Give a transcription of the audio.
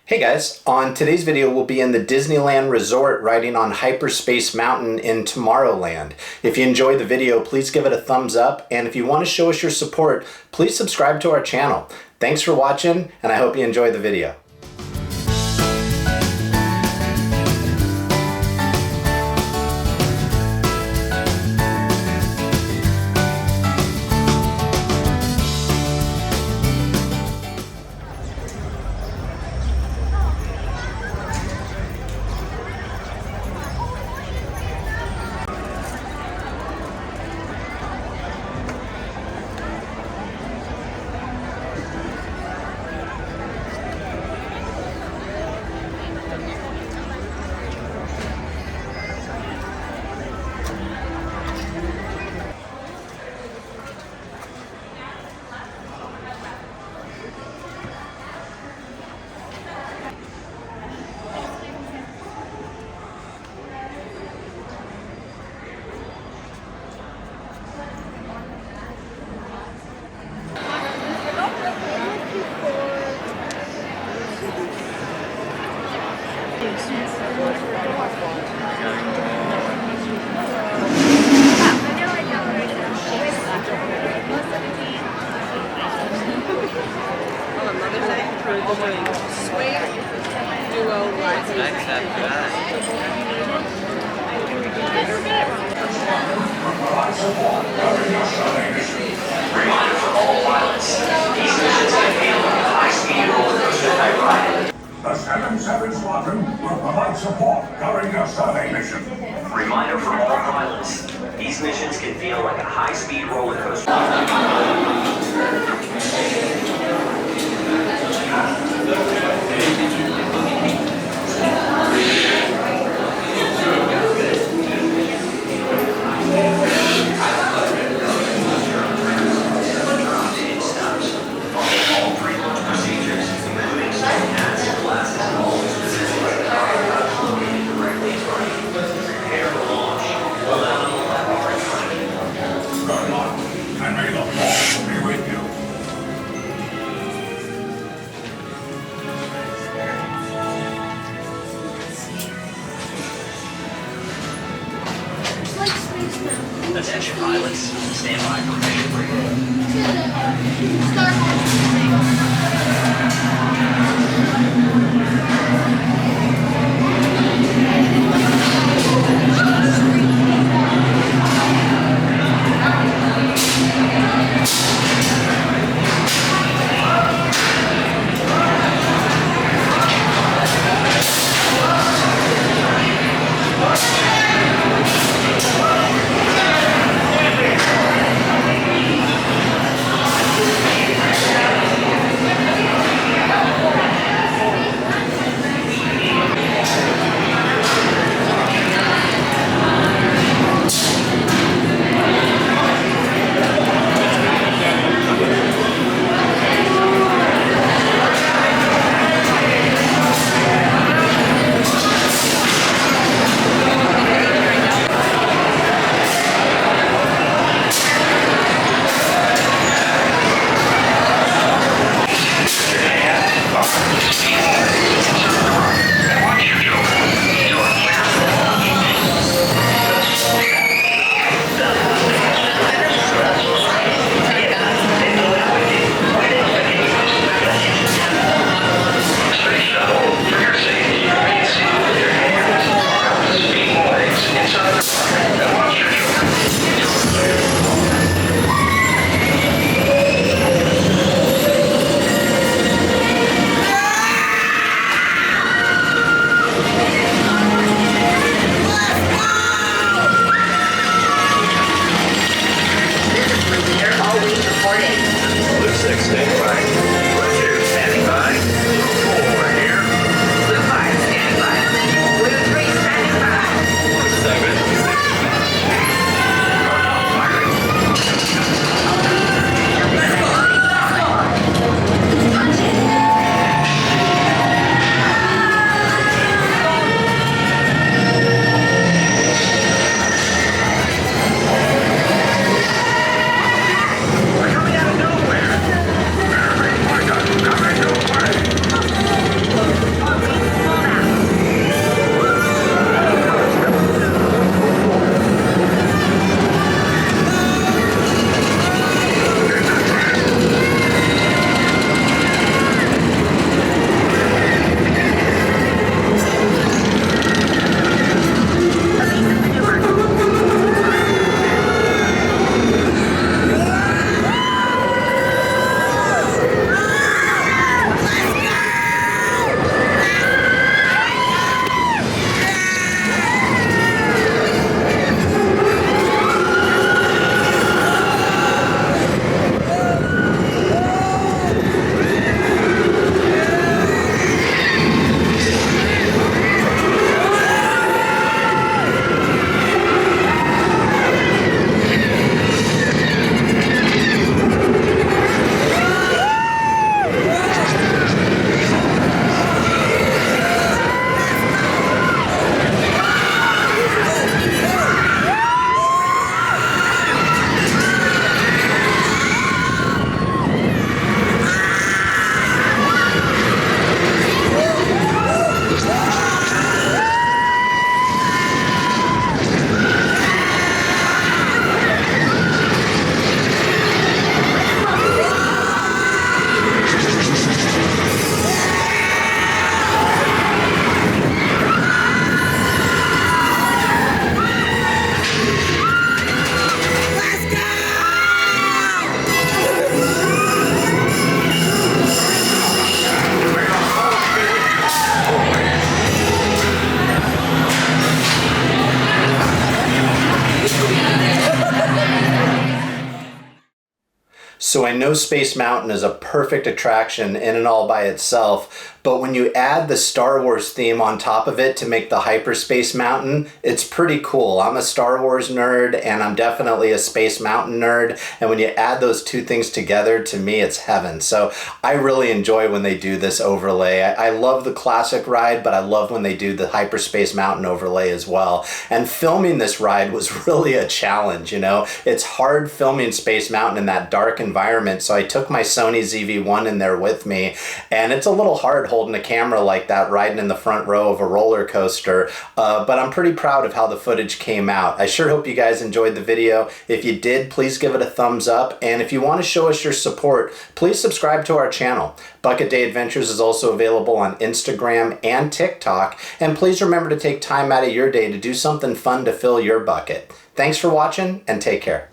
Hey guys, on today's video we'll be in the Disneyland Resort riding on Hyperspace Mountain in Tomorrowland. If you enjoyed the video, please give it a thumbs up, and if you want to show us your support, please subscribe to our channel. Thanks for watching, and I hope you enjoy the video. Reminder for all pilots, these missions can feel like a high-speed roller coaster type ride. The 7-7 Squadron will provide support during your survey mission. Reminder for all pilots, these missions can feel like a high-speed roller coaster. Good luck, and may the force be with you. So I know Space Mountain is a perfect attraction in and all by itself, but when you add the Star Wars theme on top of it to make the Hyperspace Mountain, it's pretty cool. I'm a Star Wars nerd and I'm definitely a Space Mountain nerd, and when you add those two things together, to me it's heaven. So I really enjoy when they do this overlay. I love the classic ride, but I love when they do the Hyperspace Mountain overlay as well. And filming this ride was really a challenge, you know? It's hard filming Space Mountain in that dark environment, so I took my Sony ZV-1 in there with me, and it's a little hard holding a camera like that riding in the front row of a roller coaster, but I'm pretty proud of how the footage came out. I sure hope you guys enjoyed the video. If you did, please give it a thumbs up, and if you want to show us your support, please subscribe to our channel. Bucket Day Adventures is also available on Instagram and TikTok, and please remember to take time out of your day to do something fun to fill your bucket. Thanks for watching, and take care.